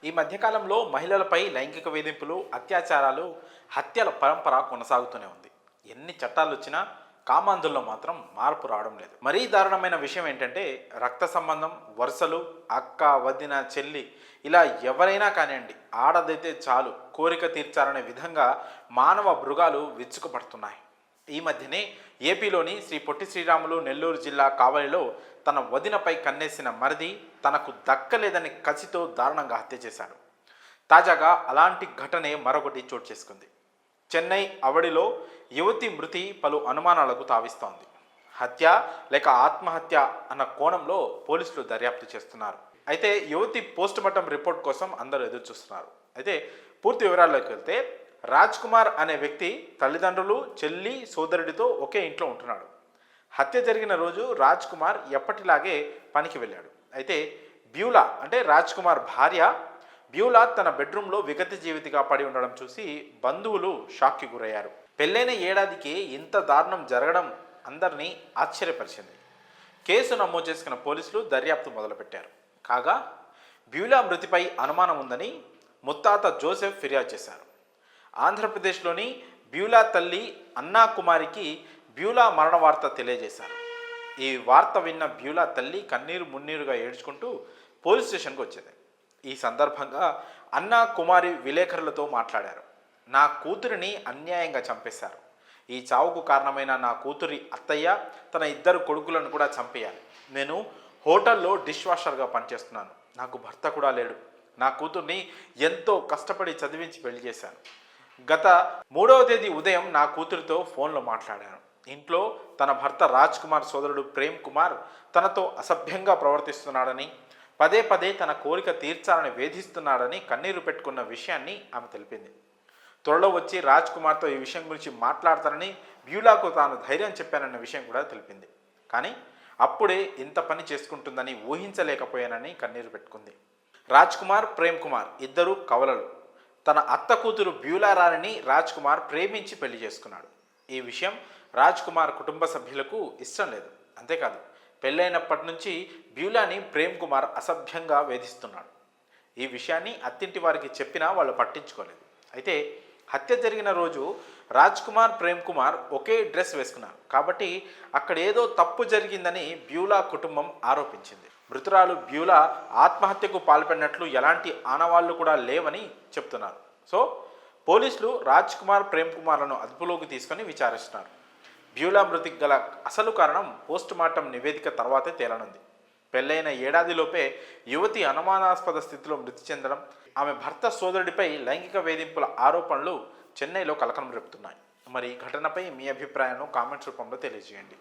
ఈ మధ్యకాలంలో మహిళలపై లైంగిక వేధింపులు, అత్యాచారాలు, హత్యల పరంపర కొనసాగుతూనే ఉంది. ఎన్ని చట్టాలు వచ్చినా కామాంధుల్లో మాత్రం మార్పు రావడం లేదు. మరీ దారుణమైన విషయం ఏంటంటే, రక్త సంబంధం, వరుసలు, అక్క, వదిన, చెల్లి, ఇలా ఎవరైనా కానివ్వండి, ఆడదైతే చాలు కోరిక తీర్చాలనే విధంగా మానవ మృగాలు విచ్చుకుపడుతున్నాయి. ఈ మధ్యనే ఏపీలోని శ్రీ పొట్టి శ్రీరాములు నెల్లూరు జిల్లా కావలిలో తన వదినపై కన్నేసిన మరిది తనకు దక్కలేదని కసితో దారుణంగా హత్య చేశాడు. తాజాగా అలాంటి ఘటనే మరొకటి చోటు చేసుకుంది. చెన్నై అవడిలో యువతి మృతి పలు అనుమానాలకు తావిస్తోంది. హత్య లేక ఆత్మహత్య అన్న కోణంలో పోలీసులు దర్యాప్తు చేస్తున్నారు. అయితే యువతి పోస్టుమార్టం రిపోర్ట్ కోసం అందరూ ఎదురు చూస్తున్నారు. అయితే పూర్తి వివరాల్లోకి వెళ్తే, రాజ్ కుమార్ అనే వ్యక్తి తల్లిదండ్రులు, చెల్లి, సోదరుడితో ఒకే ఇంట్లో ఉంటున్నాడు. హత్య జరిగిన రోజు రాజ్ కుమార్ ఎప్పటిలాగే పనికి వెళ్ళాడు. అయితే బ్యూలా అంటే రాజ్ కుమార్ భార్య బ్యూలా తన బెడ్రూమ్లో విగత జీవితిగా పడి ఉండడం చూసి బంధువులు షాక్కి గురయ్యారు. పెళ్ళైన ఏడాదికి ఇంత దారుణం జరగడం అందరినీ ఆశ్చర్యపరిచింది. కేసు నమోదు చేసుకున్న పోలీసులు దర్యాప్తు మొదలుపెట్టారు. కాగా బ్యూలా మృతిపై అనుమానం ఉందని ముత్తాత జోసెఫ్ ఫిర్యాదు చేశారు. ఆంధ్రప్రదేశ్లోని బ్యూలా తల్లి అన్నా కుమారికి బ్యూలా మరణ వార్త తెలియజేశారు. ఈ వార్త విన్న బ్యూలా తల్లి కన్నీరు మున్నీరుగా ఏడ్చుకుంటూ పోలీస్ స్టేషన్కి వచ్చేది. ఈ సందర్భంగా అన్నా కుమారి విలేకరులతో మాట్లాడారు. నా కూతురిని అన్యాయంగా చంపేశారు. ఈ చావుకు కారణమైన నా కూతురి అత్తయ్య తన ఇద్దరు కొడుకులను కూడా చంపేయాలి. నేను హోటల్లో డిష్ వాషర్గా పనిచేస్తున్నాను. నాకు భర్త కూడా లేడు. నా కూతుర్ని ఎంతో కష్టపడి చదివించి పెళ్లి చేశాను. గత 3వ తేదీ ఉదయం నా కూతురితో ఫోన్లో మాట్లాడాను. ఇంట్లో తన భర్త రాజ్ కుమార్ సోదరుడు ప్రేమ్ కుమార్ తనతో అసభ్యంగా ప్రవర్తిస్తున్నాడని, పదే పదే తన కోరిక తీర్చాలని వేధిస్తున్నాడని కన్నీరు పెట్టుకున్న విషయాన్ని ఆమె తెలిపింది. త్వరలో వచ్చి రాజ్ కుమార్తో ఈ విషయం గురించి మాట్లాడతానని బ్యూలాకు తాను ధైర్యం చెప్పానన్న విషయం కూడా తెలిపింది. కానీ అప్పుడే ఇంత పని చేసుకుంటుందని ఊహించలేకపోయానని కన్నీరు పెట్టుకుంది. రాజ్ కుమార్, ప్రేమ్ కుమార్ ఇద్దరు కవలలు. తన అత్త కూతురు బ్యూలా రాణిని రాజ్ కుమార్ ప్రేమించి పెళ్లి చేసుకున్నాడు. ఈ విషయం రాజ్ కుమార్ కుటుంబ సభ్యులకు ఇష్టం లేదు. అంతేకాదు, పెళ్ళైనప్పటి నుంచి బ్యూలాని ప్రేమ్ కుమార్ అసభ్యంగా వేధిస్తున్నాడు. ఈ విషయాన్ని అత్తింటి వారికి చెప్పినా వాళ్ళు పట్టించుకోలేదు. అయితే హత్య జరిగిన రోజు రాజ్ కుమార్, ప్రేమ్ కుమార్ ఒకే డ్రెస్ వేసుకున్నారు కాబట్టి అక్కడ ఏదో తప్పు జరిగిందని బ్యూలా కుటుంబం ఆరోపించింది. మృతురాలు బ్యూలా ఆత్మహత్యకు పాల్పడినట్లు ఎలాంటి ఆనవాళ్లు కూడా లేవని చెప్తున్నారు. సో పోలీసులు రాజ్ కుమార్, ప్రేమ్ కుమార్లను అదుపులోకి తీసుకొని విచారిస్తున్నారు. బ్యూలా మృతికి గల అసలు కారణం పోస్టుమార్టం నివేదిక తర్వాతే తేలనుంది. పెళ్ళైన ఏడాదిలోపే యువతి అనుమానాస్పద స్థితిలో మృతి చెందడం, ఆమె భర్త సోదరుడిపై లైంగిక వేధింపుల ఆరోపణలు చెన్నైలో కలకలం రేపుతున్నాయి. మరి ఈ ఘటనపై మీ అభిప్రాయాన్ని కామెంట్స్ రూపంలో తెలియజేయండి.